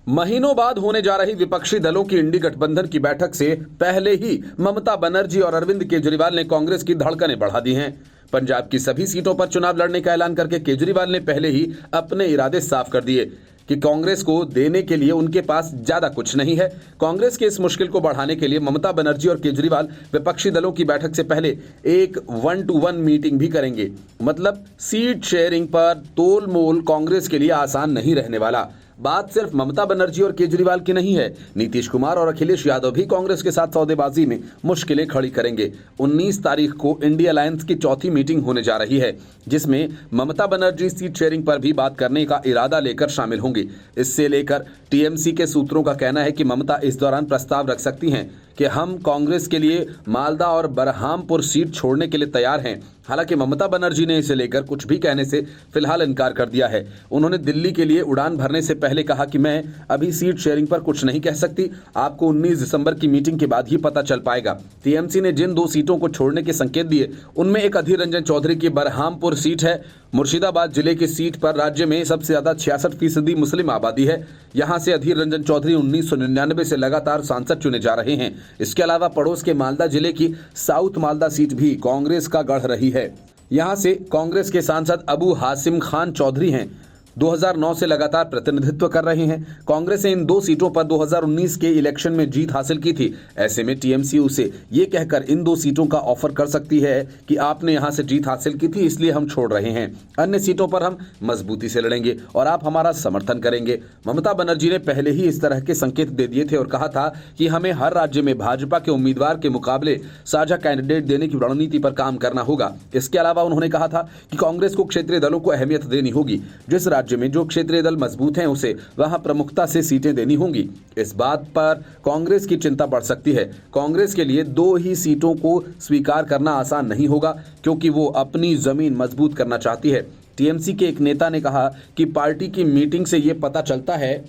महीनों बाद होने जा रही विपक्षी दलों की इंडी गठबंधन की बैठक से पहले ही ममता बनर्जी और अरविंद केजरीवाल ने कांग्रेस की धड़कनें बढ़ा दी हैं। पंजाब की सभी सीटों पर चुनाव लड़ने का ऐलान करके केजरीवाल ने पहले ही अपने इरादे साफ कर दिए कि कांग्रेस को देने के लिए उनके पास ज्यादा कुछ नहीं है। कांग्रेस के इस मुश्किल को बढ़ाने के लिए ममता बनर्जी और केजरीवाल विपक्षी दलों की बैठक से पहले एक 1-to-1 मीटिंग भी करेंगे। मतलब सीट शेयरिंग पर तोल मोल कांग्रेस के लिए आसान नहीं रहने वाला। बात सिर्फ ममता बनर्जी और केजरीवाल की नहीं है, नीतीश कुमार और अखिलेश यादव भी कांग्रेस के साथ सौदेबाजी में मुश्किलें खड़ी करेंगे। 19 तारीख को इंडिया अलायंस की चौथी मीटिंग होने जा रही है, जिसमें ममता बनर्जी सीट शेयरिंग पर भी बात करने का इरादा लेकर शामिल होंगी। इससे लेकर टीएमसी के सूत्रों का कहना है कि ममता इस दौरान प्रस्ताव रख सकती हैं कि हम कांग्रेस के लिए मालदा और बरहामपुर सीट छोड़ने के लिए तैयार हैं। हालांकि ममता बनर्जी ने इसे लेकर कुछ भी कहने से फिलहाल इनकार कर दिया है। उन्होंने दिल्ली के लिए उड़ान भरने से पहले कहा कि मैं अभी सीट शेयरिंग पर कुछ नहीं कह सकती, आपको 19 दिसंबर की मीटिंग के बाद ही पता चल पाएगा। टीएमसी ने जिन 2 सीटों को छोड़ने के संकेत दिए, उनमें एक अधीर रंजन चौधरी की बरहामपुर सीट है। मुर्शिदाबाद जिले की सीट पर राज्य में सबसे ज्यादा 66% मुस्लिम आबादी है। यहां से अधीर रंजन चौधरी 1999 से लगातार सांसद चुने जा रहे हैं। इसके अलावा पड़ोस के मालदा जिले की साउथ मालदा सीट भी कांग्रेस का गढ़ रही है। यहां से कांग्रेस के सांसद अबू हासिम खान चौधरी हैं, 2009 से लगातार प्रतिनिधित्व कर रहे हैं। कांग्रेस ने इन 2 सीटों पर 2019 के इलेक्शन में जीत हासिल की थी। ऐसे में टीएमसी उसे ये कहकर इन 2 सीटों का ऑफर कर सकती है कि आपने यहां से जीत हासिल की थी, इसलिए हम छोड़ रहे हैं। अन्य सीटों पर हम मजबूती से लड़ेंगे और आप हमारा समर्थन करेंगे। ममता बनर्जी ने पहले ही इस तरह के संकेत दे दिए थे और कहा था कि हमें हर राज्य में भाजपा के उम्मीदवार के मुकाबले साझा कैंडिडेट देने की रणनीति पर काम करना होगा। इसके अलावा उन्होंने कहा था कि कांग्रेस को क्षेत्रीय दलों को अहमियत देनी होगी। जिस राज्य में जो क्षेत्रीय दल मजबूत हैं, उसे वहां प्रमुखता से सीटें देनी होंगी। इस बात पर कांग्रेस की चिंता बढ़ सकती है। कांग्रेस के लिए 2 ही सीटों को स्वीकार करना आसान नहीं होगा, क्योंकि वो अपनी जमीन मजबूत करना चाहती है। टीएमसी के एक नेता ने कहा कि पार्टी की मीटिंग से यह पता चलता है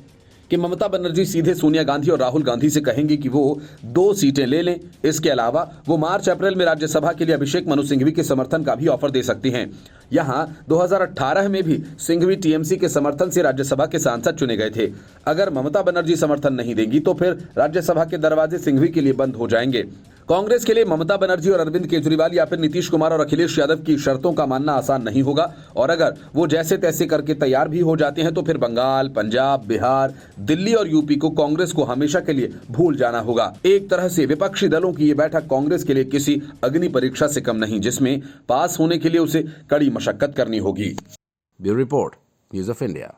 कि ममता बनर्जी सीधे सोनिया गांधी और राहुल गांधी से कहेंगी कि वो 2 सीटें ले लें। इसके अलावा वो मार्च-अप्रैल में राज्यसभा के लिए अभिषेक मनु सिंघवी के समर्थन का भी ऑफर दे सकती हैं। यहां 2018 में भी सिंघवी टीएमसी के समर्थन से राज्यसभा के सांसद चुने गए थे। अगर ममता बनर्जी समर्थन नहीं देंगी तो फिर राज्यसभा के दरवाजे सिंघवी के लिए बंद हो जाएंगे। कांग्रेस के लिए ममता बनर्जी और अरविंद केजरीवाल या फिर नीतीश कुमार और अखिलेश यादव की शर्तों का मानना आसान नहीं होगा, और अगर वो जैसे तैसे करके तैयार भी हो जाते हैं तो फिर बंगाल, पंजाब, बिहार, दिल्ली और यूपी को कांग्रेस को हमेशा के लिए भूल जाना होगा। एक तरह से विपक्षी दलों की ये बैठक कांग्रेस के लिए किसी अग्नि परीक्षा से कम नहीं, जिसमें पास होने के लिए उसे कड़ी मशक्कत करनी होगी। Bureau report, news of India.